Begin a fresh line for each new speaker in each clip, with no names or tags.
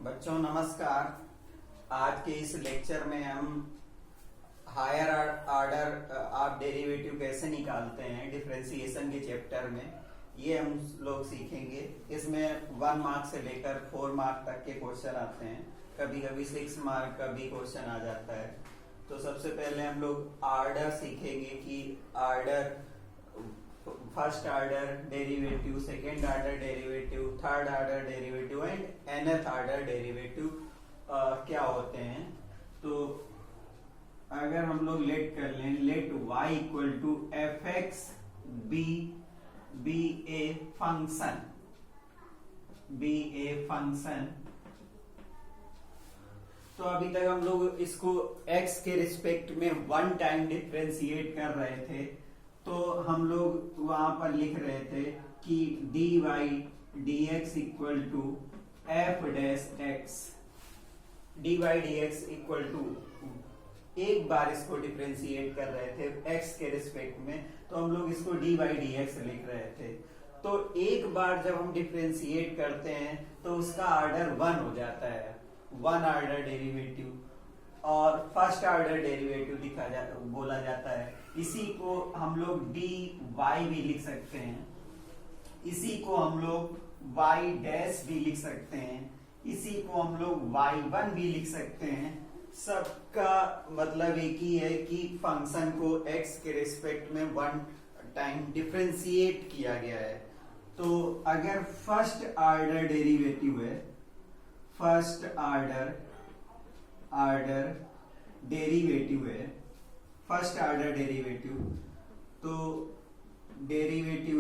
बच्चों नमस्कार। आज के इस लेक्चर में हम हायर ऑर्डर ऑफ डेरिवेटिव कैसे निकालते हैं डिफरेंशिएशन के चैप्टर में ये हम लोग सीखेंगे। इसमें 1 मार्क से लेकर 4 मार्क तक के क्वेश्चन आते हैं, कभी कभी 6 मार्क का भी क्वेश्चन आ जाता है। तो सबसे पहले हम लोग ऑर्डर सीखेंगे कि order first order derivative, second order derivative, third order derivative and nth order derivative क्या होते हैं। तो अगर हम लोग लेट कर लें, let y equal to f x be a function. तो अभी तक हम लोग इसको x के रिस्पेक्ट में 1 टाइम डिफरेंशिएट कर रहे थे। तो हम लोग वहां पर लिख रहे थे कि dy dx equal to f dash x, dy dx equal to एक बार इसको डिफरेंशिएट कर रहे थे x के रिस्पेक्ट में, तो हम लोग इसको dy dx लिख रहे थे। तो एक बार जब हम डिफरेंशिएट करते हैं तो उसका ऑर्डर 1 हो जाता है, 1 ऑर्डर डेरिवेटिव, और फर्स्ट ऑर्डर डेरिवेटिव बोला जाता है। इसी को हम लोग dy भी लिख सकते हैं, इसी को हम लोग y डैश भी लिख सकते हैं, इसी को हम लोग y1 भी लिख सकते हैं। सबका मतलब एक ही है कि फंक्शन को x के रिस्पेक्ट में 1 टाइम डिफरेंशिएट किया गया है। तो अगर फर्स्ट ऑर्डर डेरिवेटिव है, फर्स्ट ऑर्डर डेरिवेटिव है, फर्स्ट ऑर्डर डेरिवेटिव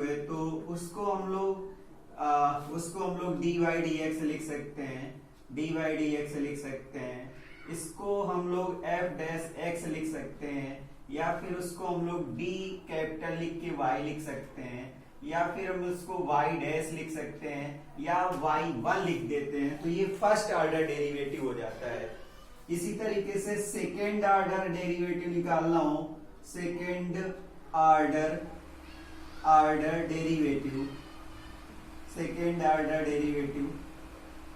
है, तो उसको हम लोग dy dx लिख सकते हैं, इसको हम लोग f डैश x लिख सकते हैं, या फिर उसको हम लोग d कैपिटल लिख के y लिख सकते हैं, या फिर हम उसको y डैश लिख सकते हैं, या y1 लिख देते हैं। तो ये फर्स्ट ऑर्डर डेरिवेटिव हो जाता है। इसी तरीके से सेकेंड ऑर्डर डेरिवेटिव निकालना हो, सेकेंड ऑर्डर डेरिवेटिव,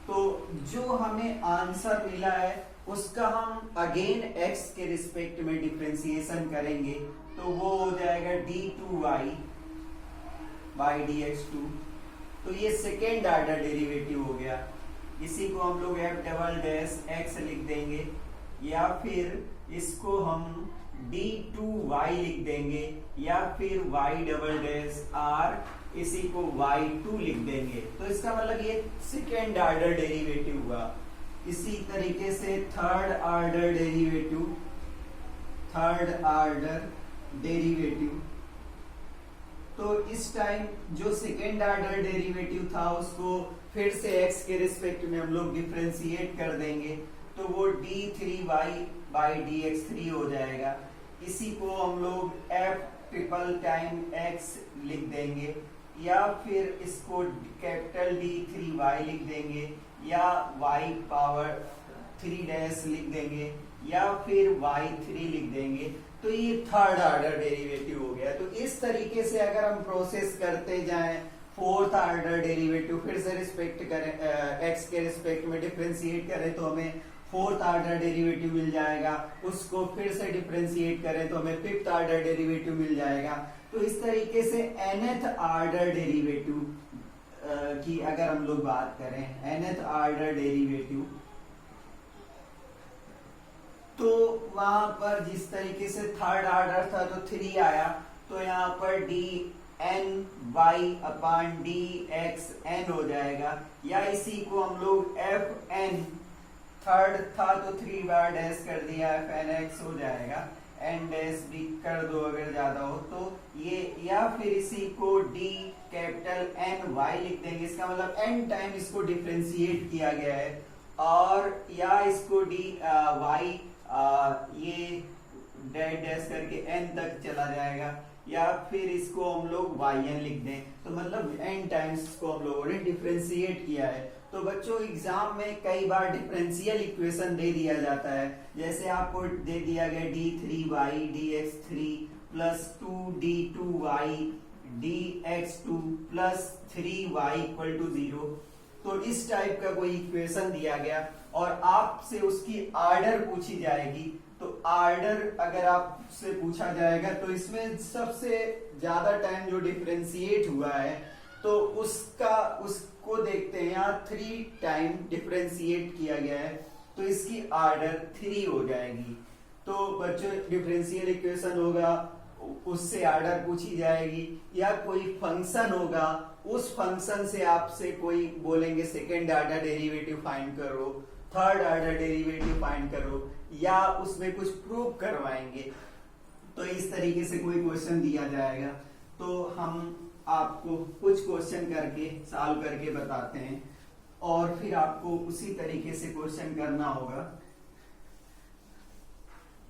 तो जो हमें आंसर मिला है उसका हम अगेन x के रिस्पेक्ट में डिफरेंशिएशन करेंगे, तो वो हो जाएगा d2y dx2। तो ये सेकेंड ऑर्डर डेरिवेटिव हो गया। इसी को हम लोग f डबल डैश x लिख देंगे, या फिर इसको हम d2y लिख देंगे, या फिर y डबल डैश r, इसी को y2 लिख देंगे। तो इसका मतलब ये सेकेंड ऑर्डर डेरिवेटिव हुआ। इसी तरीके से थर्ड ऑर्डर डेरिवेटिव, तो इस टाइम जो सेकेंड ऑर्डर डेरिवेटिव था उसको फिर से x के रिस्पेक्ट में हम लोग डिफरेंशिएट कर देंगे, तो वो d3y dx3 हो जाएगा। इसी को हम लोग f ट्रिपल टाइम x लिख देंगे, या फिर इसको कैपिटल D3y लिख देंगे, या y पावर 3 डैश लिख देंगे, या फिर y3 लिख देंगे। तो ये थर्ड ऑर्डर डेरिवेटिव हो गया। तो इस तरीके से अगर हम प्रोसेस करते जाएं, फोर्थ ऑर्डर डेरिवेटिव फिर से रिस्पेक्ट करें, x के रिस्पेक्ट में डिफरेंशिएट करें तो हमें फोर्थ ऑर्डर डेरिवेटिव मिल जाएगा, उसको फिर से डिफरेंशिएट करें तो हमें फिफ्थ ऑर्डर डेरिवेटिव मिल जाएगा। तो इस तरीके से nth ऑर्डर डेरिवेटिव की अगर हम लोग बात करें, nth ऑर्डर डेरिवेटिव, तो वहां पर जिस तरीके से थर्ड ऑर्डर था तो 3 आया, तो यहाँ पर dny अपॉन dxn हो जाएगा, या इसी को हम लोग fn, थर्ड था तो 3 बार डैश कर दिया, fnx हो जाएगा, n डैश भी कर दो अगर ज्यादा हो तो ये, या फिर इसी को d कैपिटल ny लिख देंगे। इसका मतलब n टाइम इसको डिफरेंशिएट किया गया है, और या इसको y ये डैश करके n तक चला जाएगा, या फिर इसको हम लोग yn लिख दें। तो मतलब n टाइम्स इसको हम लोगों ने डिफरेंशिएट किया है। तो बच्चों एग्जाम में कई बार डिफरेंशियल इक्वेशन दे दिया जाता है, जैसे आपको दे दिया गया d3y dx3 plus 2d2y dx2 plus 3y equal to 0। तो इस टाइप का कोई इक्वेशन दिया गया और आपसे उसकी आर्डर पूछी जाएगी, तो आर्डर अगर आपसे पूछा जाएगा तो इसमें सबसे ज्यादा टाइम जो डिफरेंशिएट हुआ है तो उसको देखते हैं। यहाँ 3 टाइम डिफरेंशिएट किया गया है तो इसकी आर्डर 3 हो जाएगी। तो बच्चों डिफरेंशियल इक्वेशन होगा, उससे आर्डर पूछी जाएगी, या कोई फंक्शन होगा, उस फंक्शन से आपसे कोई बोलेंगे सेकेंड ऑर्डर डेरिवेटिव फाइंड करो, थर्ड ऑर्डर डेरिवेटिव फाइंड करो, या उसमें कुछ प्रूव करवाएंगे। तो इस तरीके से कोई क्वेश्चन दिया जाएगा तो हम आपको कुछ क्वेश्चन करके सॉल्व करके बताते हैं और फिर आपको उसी तरीके से क्वेश्चन करना होगा।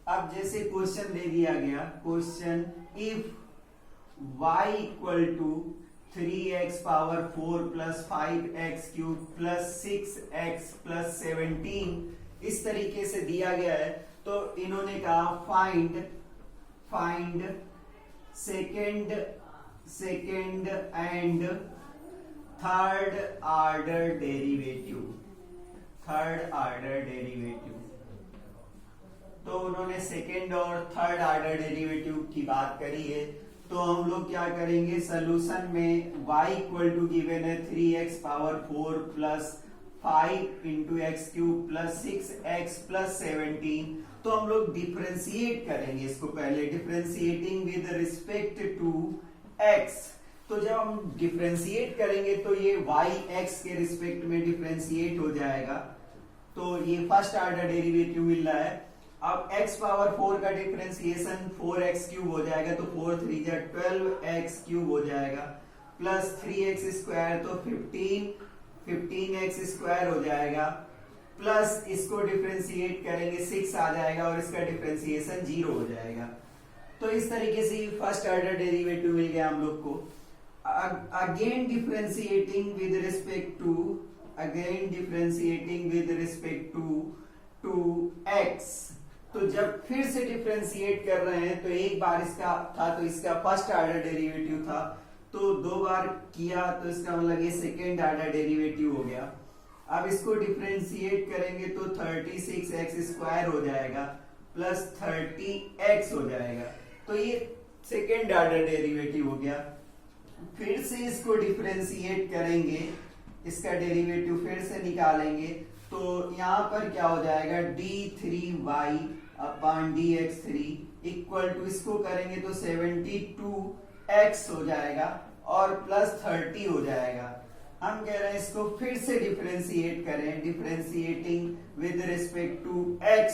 अब जैसे क्वेश्चन दे दिया गया, question if y equal to 3x power 4 plus 5x cube plus 6x plus 17 इस तरीके से दिया गया है, तो इन्होंने कहा find second and third order derivative. तो उन्होंने सेकेंड और थर्ड ऑर्डर डेरिवेटिव की बात करी है, तो हम लोग क्या करेंगे, सॉल्यूशन में y इक्वल टू गिवन है 3x power 4 plus 5 into x cube plus 6x plus 17, तो हम लोग डिफरेंशिएट करेंगे इसको। पहले differentiating with respect to x, तो जब हम डिफरेंशिएट करेंगे तो ये y x के रिस्पेक्ट में डिफरेंशिएट हो जाएगा, तो ये फर्स्ट ऑर्डर डेरिवेटिव मिल रहा है। अब x पावर 4 का डिफरेंशिएशन 4x क्यूब हो जाएगा, तो 4 3 जा 12x क्यूब हो जाएगा, प्लस 3x स्क्वायर तो 15x स्क्वायर हो जाएगा, प्लस इसको डिफरेंशिएट करेंगे 6 आ जाएगा और इसका डिफरेंशिएशन 0 हो जाएगा। तो इस तरीके से फर्स्ट ऑर्डर डेरिवेटिव मिल गया हम लोग को। Again differentiating with respect to x, तो जब फिर से डिफरेंशिएट कर रहे हैं तो एक बार इसका था तो इसका फर्स्ट ऑर्डर डेरिवेटिव था, तो 2 बार किया तो इसका मतलब ये सेकेंड ऑर्डर डेरिवेटिव हो गया। अब इसको डिफरेंशिएट करेंगे तो 36x स्क्वायर हो जाएगा प्लस 30x हो जाएगा, तो ये सेकेंड ऑर्डर डेरिवेटिव हो गया। फिर से इसको डिफरेंशिएट करेंगे, इसका डेरिवेटिव फिर से निकालेंगे, तो यहाँ पर क्या हो जाएगा d3y upon dx3 equal to, इसको करेंगे तो 72x हो जाएगा और प्लस 30 हो जाएगा। हम कह रहे हैं इसको फिर से डिफरेंशिएट करें, differentiating with respect to x,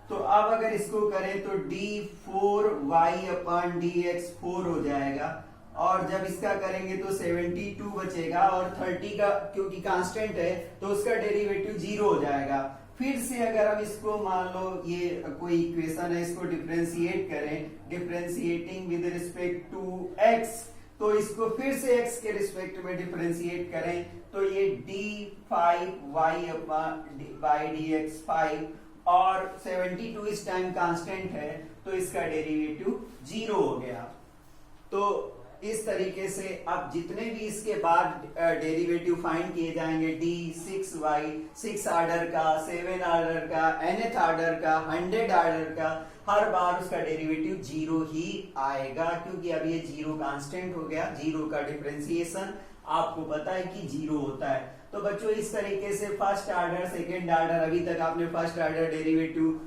तो अब अगर इसको करें तो d4y अपॉन dx4 हो जाएगा, और जब इसका करेंगे तो 72 बचेगा और 30 का क्योंकि कांस्टेंट है तो उसका डेरिवेटिव 0 हो जाएगा। फिर से अगर हम इसको मान लो ये कोई इक्वेशन है, इसको डिफरेंशिएट करें, differentiating with respect to x, तो इसको फिर से x के रिस्पेक्ट में डिफरेंशिएट करें तो ये d5y बाई dx5 और 72 इस टाइम कांस्टेंट है तो इसका डेरिवेटिव 0 हो गया। तो इस तरीके से अब जितने भी इसके बाद डेरिवेटिव फाइंड किए जाएंगे, d6y 6 ऑर्डर का, 7 ऑर्डर का, nth ऑर्डर का, 100 ऑर्डर का, हर बार उसका डेरिवेटिव 0 ही आएगा, क्योंकि अब ये 0 कांस्टेंट हो गया। 0 का डिफरेंशिएशन आपको पता है कि 0 होता है। तो बच्चों इस तरीके से फर्स्ट ऑर्डर, सेकेंड ऑर्डर, अभी तक आपने फर्स्ट ऑर्डर डेरिवेटिव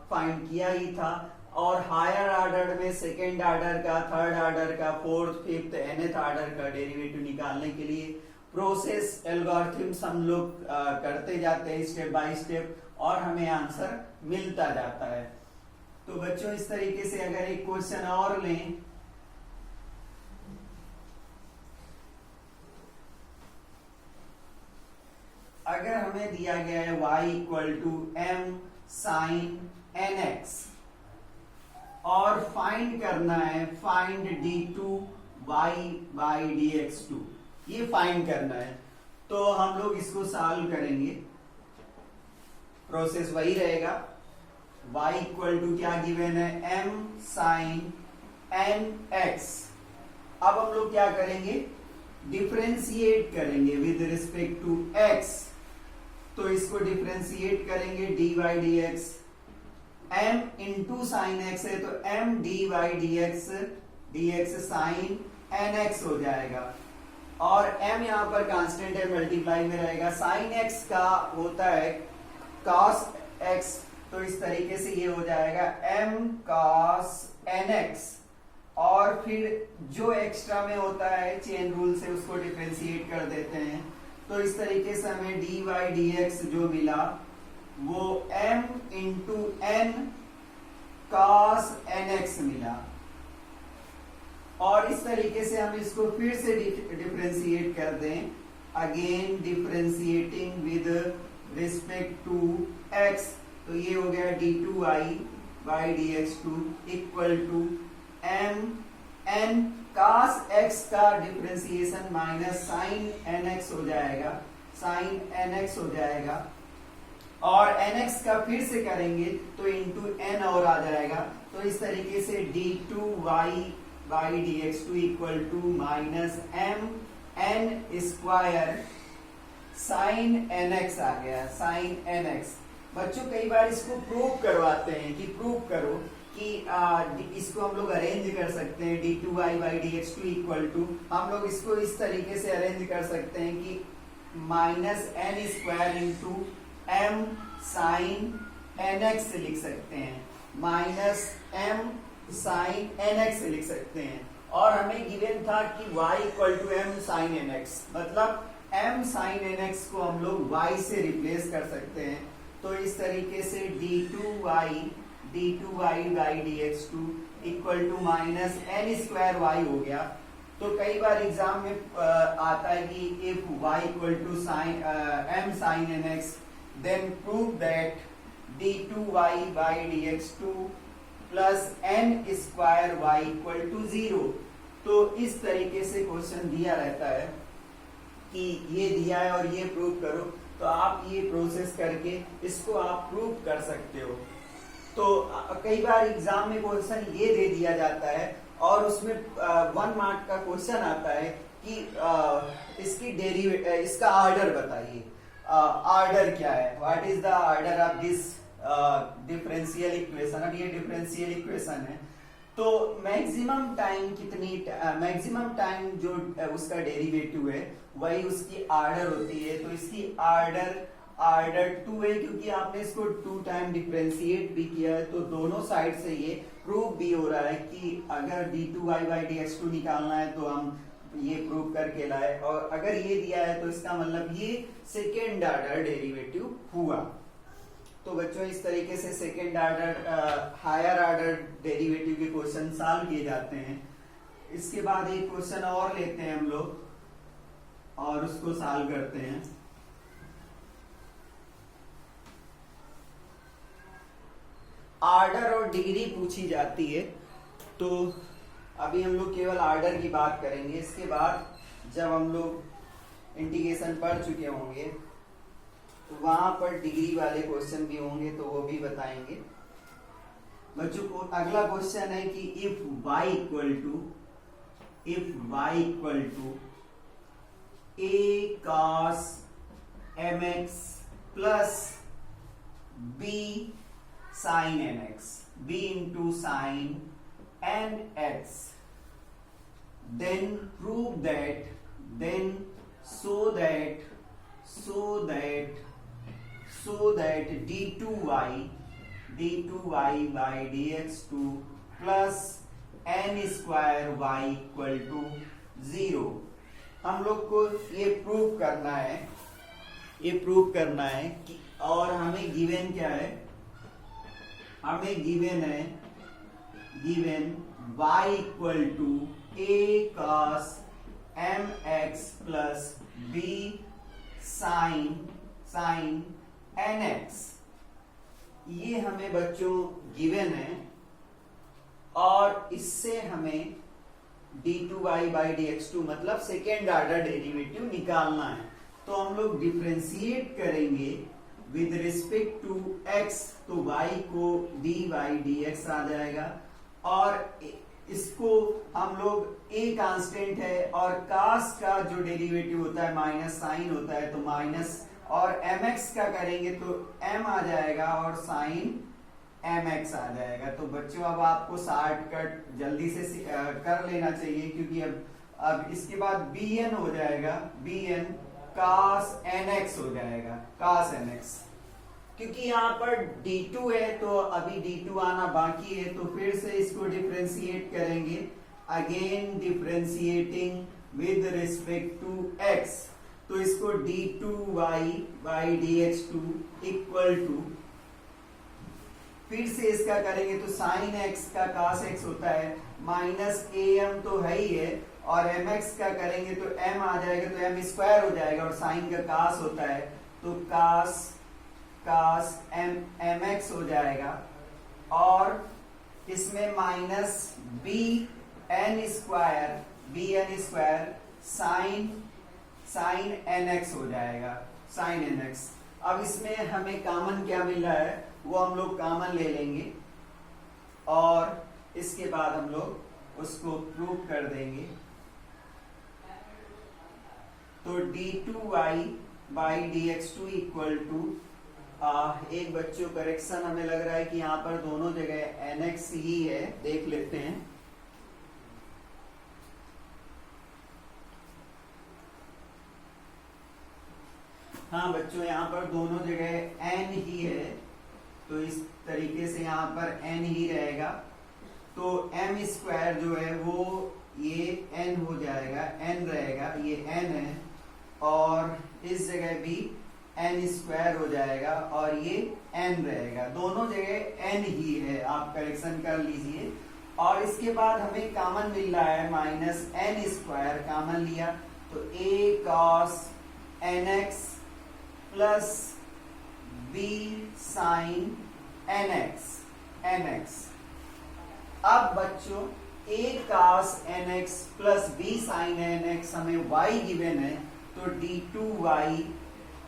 फाइंड किया ही था, और हायर ऑर्डर में सेकेंड ऑर्डर का, थर्ड ऑर्डर का, फोर्थ, फिफ्थ, nth ऑर्डर का डेरिवेटिव निकालने के लिए प्रोसेस एल्गोरिथम्स हम लोग करते जाते हैं स्टेप बाय स्टेप, और हमें आंसर मिलता जाता है। तो बच्चों इस तरीके से अगर एक क्वेश्चन और लें, अगर हमें दिया गया है y equal to m sine nx और फाइंड करना है, फाइंड d2y बाई dx2, ये फाइंड करना है, तो हम लोग इसको सॉल्व करेंगे। प्रोसेस वही रहेगा, y इक्वल टू क्या गिवन है, m साइन nx। अब हम लोग क्या करेंगे, डिफरेंशिएट करेंगे विद रिस्पेक्ट टू x, तो इसको डिफरेंशिएट करेंगे dy dx, m into sine x है तो m dy dx sine nx हो जाएगा, और m यहां पर कांस्टेंट है, मल्टीप्लाई में रहेगा। साइन x का होता है cos x, तो इस तरीके से ये हो जाएगा m cos nx, और फिर जो एक्स्ट्रा में होता है चेन रूल से उसको डिफरेंशिएट कर देते हैं, तो इस तरीके से हमें dy dx जो मिला वो m into n cos nx मिला, और इस तरीके से हम इसको फिर से डिफरेंशिएट कर दें, again differentiating with respect to x, तो ये हो गया d2y dx2 equal to m n cos x का डिफरेंशिएशन माइनस साइन nx हो जाएगा, साइन nx हो जाएगा, और nx का फिर से करेंगे तो इंटू n और आ जाएगा, तो इस तरीके से d2y dx2 equal to minus m n square sine nx आ गया, साइन nx। बच्चों कई बार इसको प्रूव करवाते हैं कि प्रूव करो कि इसको हम लोग अरेंज कर सकते हैं, d2y dx2 इक्वल टू, हम लोग इसको इस तरीके से अरेंज कर सकते हैं कि minus n square into m sine nx लिख सकते हैं, माइनस m साइन nx लिख सकते हैं, और हमें गिवन था कि y equal to m sine nx, मतलब m साइन nx को हम लोग y से रिप्लेस कर सकते हैं, तो इस तरीके से d2y dx2 equal to minus n square y हो गया। तो कई बार एग्जाम में आता है कि if y equal to sine m sine nx then prove that d2y dx2 plus n square y equal to 0। तो इस तरीके से क्वेश्चन दिया रहता है कि ये दिया है और ये प्रूव करो, तो आप ये प्रोसेस करके इसको आप प्रूव कर सकते हो। तो कई बार एग्जाम में क्वेश्चन ये दे दिया जाता है और उसमें 1 मार्क का क्वेश्चन आता है कि इसकी इसका ऑर्डर बताइए, ऑर्डर क्या है, what is the order of this differential equation. अब ये डिफरेंशियल इक्वेशन है तो मैक्सिमम टाइम कितनी, मैक्सिमम टाइम जो उसका डेरिवेटिव है वही उसकी ऑर्डर होती है, तो इसकी ऑर्डर 2 है, क्योंकि आपने इसको 2 टाइम डिफरेंशिएट भी किया है, तो दोनों साइड से ये प्रूव भी हो रहा है कि अगर d2y dx2 निकालना है तो हम ये प्रूव करके लाए, और अगर ये दिया है तो इसका मतलब ये सेकेंड ऑर्डर डेरिवेटिव हुआ। तो बच्चों इस तरीके से second order higher order derivative के क्वेश्चन सॉल्व किए जाते हैं। इसके बाद एक क्वेश्चन और लेते हैं हम लोग और उसको सॉल्व करते हैं। ऑर्डर और डिग्री पूछी जाती है, तो अभी हम लोग केवल ऑर्डर की बात करेंगे। इसके बाद जब हम लोग इंटीग्रेशन पढ़ चुके होंगे तो वहां पर डिग्री वाले क्वेश्चन भी होंगे तो वो भी बताएंगे। बच्चों को अगला क्वेश्चन है कि if y equal to a cos mx plus b sin nx, b into sin nx, then prove that, then so that d2y by dx2 plus n square y equal to 0। हम लोग को ये prove करना है कि, और हमें given क्या है, हमें गिवन है y equal to a cos mx plus b sin nx, ये हमें बच्चों गिवन है, और इससे हमें d2y by dx2 मतलब सेकेंड ऑर्डर डेरिवेटिव निकालना है। तो हम लोग डिफरेंशिएट करेंगे विद रिस्पेक्ट टू x, तो y को dy dx आ जाएगा, और इसको हम लोग ए कांस्टेंट है और कास का जो डेरिवेटिव होता है माइनस साइन होता है, तो माइनस, और mx का करेंगे तो m आ जाएगा और साइन mx आ जाएगा। तो बच्चों अब आपको शॉर्टकट जल्दी से कर लेना चाहिए, क्योंकि अब इसके बाद bn हो जाएगा, bn cos nx हो जाएगा, cos nx। क्योंकि यहाँ पर d2 है तो अभी d2 आना बाकी है, तो फिर से इसको डिफरेंशिएट करेंगे, again differentiating with respect to x। तो इसको d2y by dx2 equal to, फिर से इसका करेंगे तो साइन x का cos x होता है, माइनस am तो है ही है, और mx का करेंगे तो m आ जाएगा, तो m स्क्वायर हो जाएगा, और साइन का cos होता है तो cos mx हो जाएगा, और इसमें minus bn square sine nx हो जाएगा, साइन nx। अब इसमें हमें कॉमन क्या मिल रहा है वो हम लोग कॉमन ले लेंगे, और इसके बाद हम लोग उसको प्रूव कर देंगे। तो d2y by dx2 equal to, एक बच्चों करेक्शन हमें लग रहा है कि यहाँ पर दोनों जगह nx ही है, देख लेते हैं। हाँ बच्चों, यहाँ पर दोनों जगह n ही है, तो इस तरीके से यहाँ पर n ही रहेगा। तो m स्क्वायर जो है वो ये n हो जाएगा, n रहेगा, ये n है, और इस जगह भी n स्क्वायर हो जाएगा और ये n रहेगा, दोनों जगह n ही है, आप करेक्शन कर लीजिए। और इसके बाद हमें कॉमन मिल रहा है माइनस n स्क्वायर, कॉमन लिया तो a cos nx plus b sin nx। अब बच्चों a cos nx plus b sin nx हमें y गिवन है, तो d2y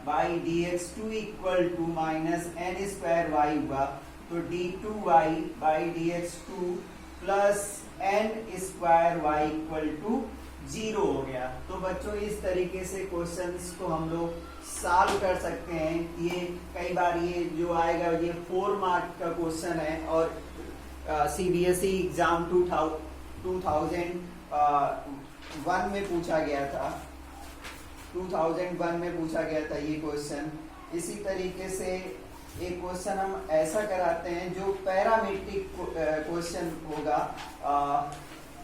by dx2 equal to minus n square y हुआ, तो d2y by dx2 plus n square y equal to 0 हो गया। तो बच्चों इस तरीके से क्वेश्चंस को हम लोग सॉल्व कर सकते हैं। ये कई बार ये जो आएगा ये 4 मार्क का क्वेश्चन है, और CBSE एग्जाम 2001 में पूछा गया था, 2001 में पूछा गया था ये क्वेश्चन। इसी तरीके से एक क्वेश्चन हम ऐसा कराते हैं जो पैरामीट्रिक क्वेश्चन होगा,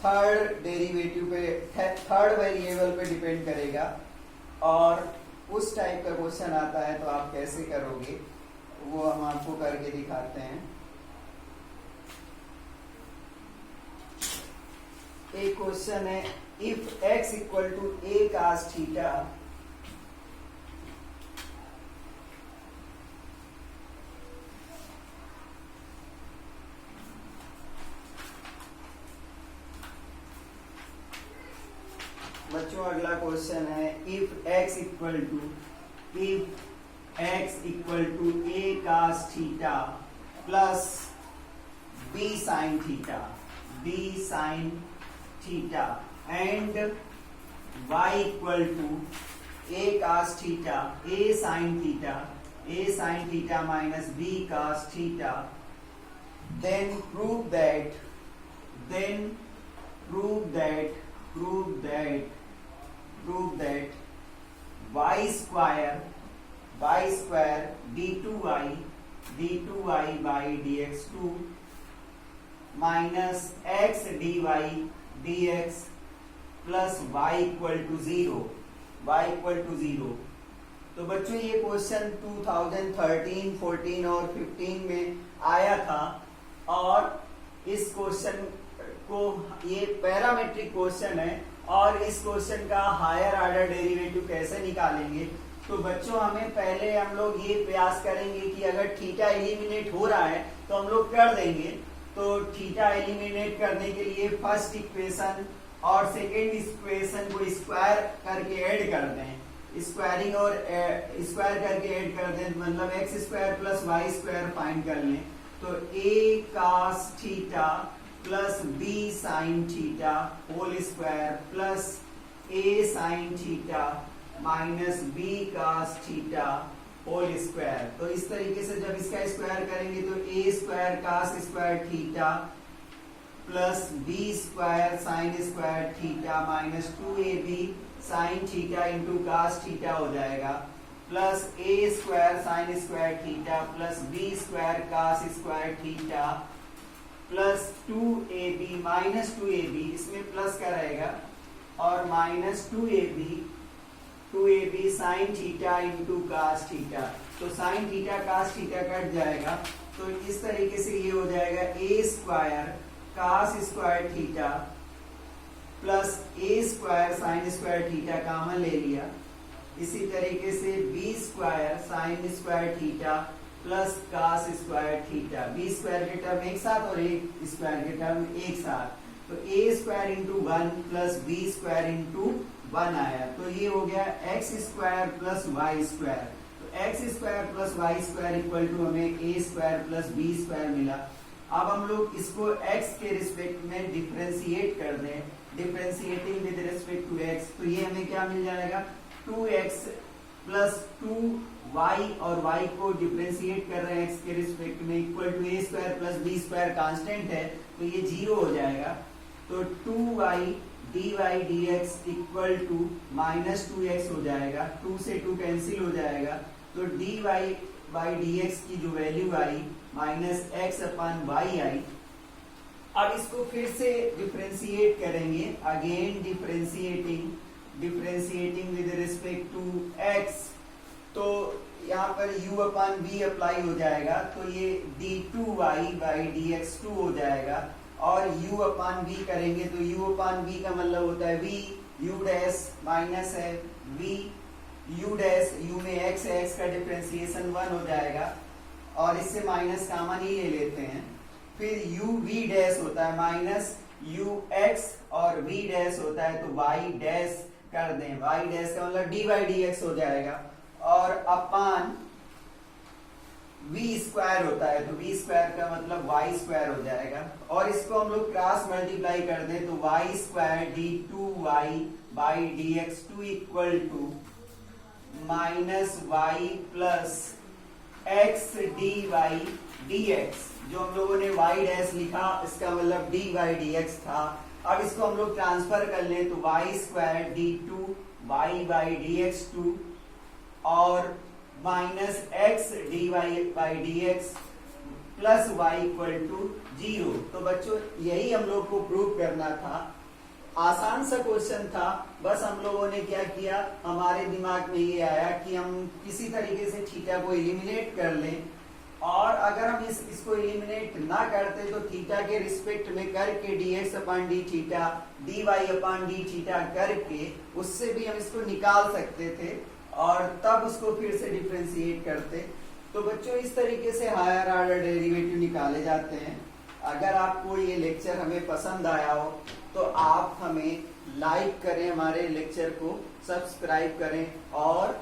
थर्ड डेरिवेटिव पे, थर्ड वेरिएबल पे डिपेंड करेगा, और उस टाइप का क्वेश्चन आता है तो आप कैसे करोगे वो हम आपको करके दिखाते हैं। एक क्वेश्चन है, if x equal to a cos theta बच्चों अगला क्वेश्चन है, if x equal to a cos theta plus b sin theta and y equal to a cos theta a sin theta minus b cos theta, then prove that y square d2y by dx2 minus x dy dx plus y equal to 0। तो बच्चों ये question 2013, 14 और 15 में आया था, और इस question को, ये पैरामेट्रिक क्वेश्चन है, और इस क्वेश्चन का हायर ऑर्डर डेरिवेटिव कैसे निकालेंगे। तो बच्चों हमें पहले हम लोग ये प्रयास करेंगे कि अगर थीटा एलिमिनेट हो रहा है तो हम लोग कर देंगे। तो थीटा एलिमिनेट करने के लिए फर्स्ट इक्वेशन और सेकेंड इक्वेशन को स्क्वायर करके ऐड कर दें, स्क्वायरिंग और स्क्वायर करके ऐड कर दें, मतलब x square plus y square find कर लें। तो a cos theta plus B sine theta whole square plus A sine theta minus B cos theta whole square. तो इस तरीके से जब इसका स्क्वायर करेंगे तो A square cos square theta plus B square sine square theta minus 2ab sine theta into cos theta हो जाएगा plus A square sine square theta plus B square cos square theta plus 2ab minus 2ab इसमें plus का रहेगा और minus 2ab sine theta into cos theta. तो sine theta cos theta cut जाएगा तो इस तरीके से ये हो जाएगा A square cos square theta plus A square sine square theta common ले लिया। इसी तरीके से B square sine square theta plus cos square theta, B square के टर्म एक साथ और एक स्क्वायर के टर्म एक साथ, तो A square into 1 plus B square into 1 आया। तो ये हो गया x square plus y square. तो x square plus y square equal to हमें A square plus B square मिला। अब हम लोग इसको x के रिस्पेक्ट में डिफरेंशिएट कर दें, differentiating with respect to x, तो ये हमें क्या मिल जाएगा 2x प्लस 2y और y को डिफरेंशिएट कर रहे हैं x के रिस्पेक्ट में equal to a square plus b square constant है तो ये 0 हो जाएगा। तो 2y dy dx equal to minus 2x हो जाएगा, 2 से 2 कैंसिल हो जाएगा तो dy बाई dx की जो वैल्यू आई माइनस x अपॉन y आई। अब इसको फिर से डिफरेंशिएट करेंगे, again differentiating with respect to x, तो यहाँ पर u अपॉन v अप्लाई हो जाएगा तो ये d2y बाई dx 2 हो जाएगा और u अपॉन v करेंगे तो u अपॉन v का मतलब होता है v u डैश माइनस है v u डैश, u में x है, x का डिफरेंशिएशन 1 हो जाएगा और इससे माइनस कॉमन ही ले लेते हैं। फिर u v डैश होता है माइनस u x और v डैश होता है तो y डैश कर दें, y डैश का मतलब dy dx हो जाएगा और अपान v स्क्वायर होता है तो v स्क्वायर का मतलब y स्क्वायर हो जाएगा और इसको हम लोग क्रॉस मल्टीप्लाई कर दें तो y square d2y by dx 2 equal to minus y plus x dy dx, जो हम लोगों ने y डैश लिखा इसका मतलब dy dx था। अब इसको हम लोग ट्रांसफर कर लें तो y square d2y by dx 2 और minus x dy by dx plus y equal to 0। तो बच्चों यही हम लोग को प्रूव करना था, आसान सा क्वेश्चन था, बस हम लोगों ने क्या किया, हमारे दिमाग में ये आया कि हम किसी तरीके से थीटा को एलिमिनेट कर लें और अगर हम इसको एलिमिनेट ना करते तो थीटा के रिस्पेक्ट में करके dx upon d theta dy upon d theta करके उससे भी हम इसको निकाल सकते थे और तब उसको फिर से डिफरेंशिएट करते। तो बच्चों इस तरीके से हायर ऑर्डर डेरिवेटिव निकाले जाते हैं। अगर आपको ये लेक्चर हमें पसंद आया हो तो आप हमें लाइक करें, हमारे लेक्चर को सब्सक्राइब करें और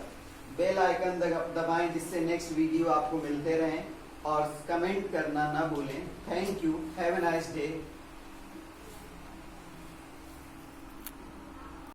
बेल आइकन दबाएं जिससे नेक्स्ट वीडियो आपको मिलते रहें और कमेंट करना ना भूलें। Thank you, have a nice day.